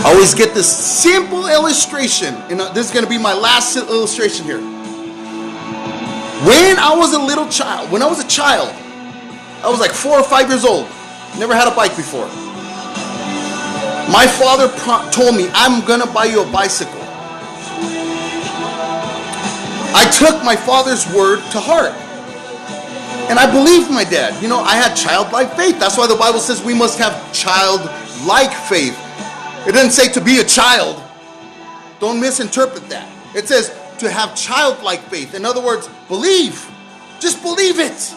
I always get this simple illustration, and this is going to be my last illustration here. When I was a child, I was like 4 or 5 years old. Never had a bike before. My father told me, I'm going to buy you a bicycle. I took my father's word to heart. And I believed my dad. You know, I had childlike faith. That's why the Bible says we must have childlike faith. It doesn't say to be a child. Don't misinterpret that. It says to have childlike faith. In other words, believe. Just believe it.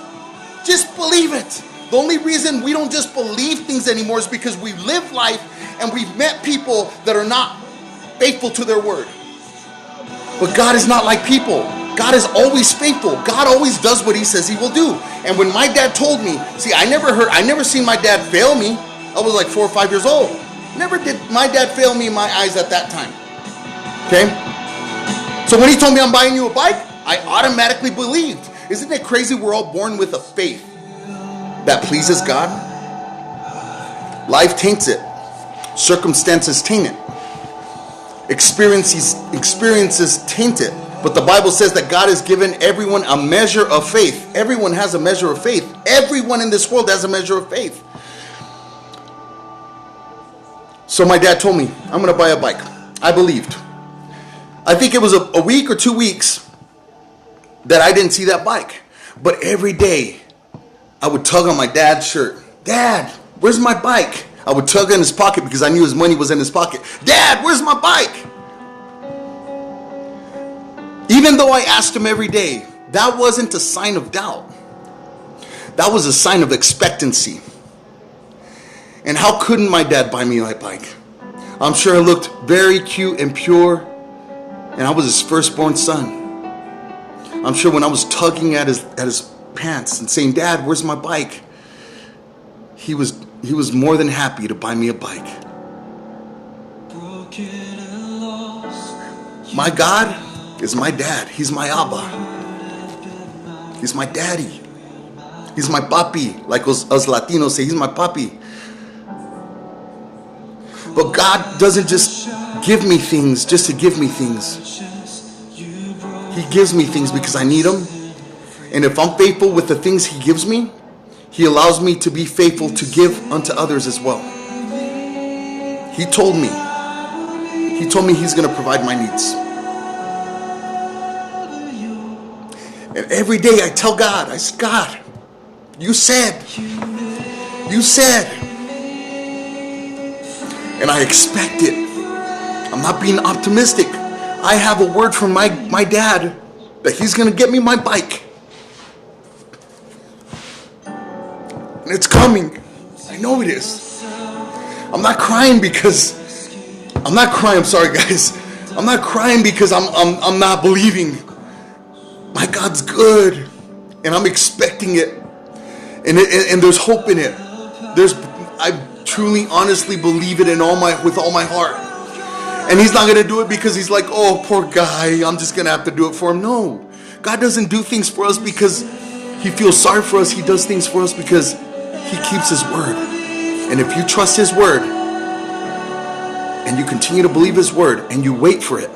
Just believe it. The only reason we don't just believe things anymore is because we live life and we've met people that are not faithful to their word. But God is not like people. God is always faithful. God always does what he says he will do. And when my dad told me, see, I never seen my dad fail me. I was like 4 or 5 years old. Never did my dad fail me in my eyes at that time. Okay? So when he told me I'm buying you a bike, I automatically believed. Isn't it crazy we're all born with a faith that pleases God? Life taints it. Circumstances taint it. Experiences taint it. But the Bible says that God has given everyone a measure of faith. Everyone has a measure of faith. Everyone in this world has a measure of faith. So my dad told me, I'm going to buy a bike. I believed. I think it was a week or 2 weeks that I didn't see that bike. But every day, I would tug on my dad's shirt. Dad, where's my bike? I would tug in his pocket because I knew his money was in his pocket. Dad, where's my bike? Even though I asked him every day, that wasn't a sign of doubt. That was a sign of expectancy. And how couldn't my dad buy me my bike? I'm sure I looked very cute and pure, and I was his firstborn son. I'm sure when I was tugging at his pants and saying, Dad, where's my bike? He was more than happy to buy me a bike. My God is my dad. He's my Abba. He's my daddy. He's my papi. Like us Latinos say, he's my papi. But God doesn't just give me things just to give me things. He gives me things because I need them. And if I'm faithful with the things he gives me, he allows me to be faithful to give unto others as well. He told me he's going to provide my needs. And every day I tell God, I said, God, you said. And I expect it. I'm not being optimistic. I have a word from my dad that he's going to get me my bike. And it's coming. I know it is. I'm not crying, I'm sorry guys. I'm not crying because I'm not believing. My God's good. And I'm expecting it. And there's hope in it. I truly, honestly believe it with all my heart. And he's not going to do it because he's like, oh, poor guy, I'm just going to have to do it for him. No. God doesn't do things for us because he feels sorry for us. He does things for us because he keeps his word. And if you trust his word and you continue to believe his word and you wait for it,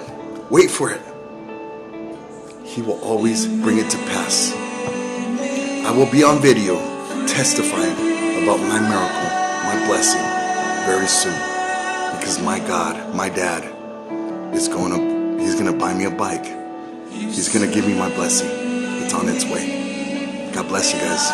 he will always bring it to pass. I will be on video testifying about my miracle, my blessing very soon. Because my God, my dad, he's going to buy me a bike. He's going to give me my blessing. It's on its way. God bless you guys.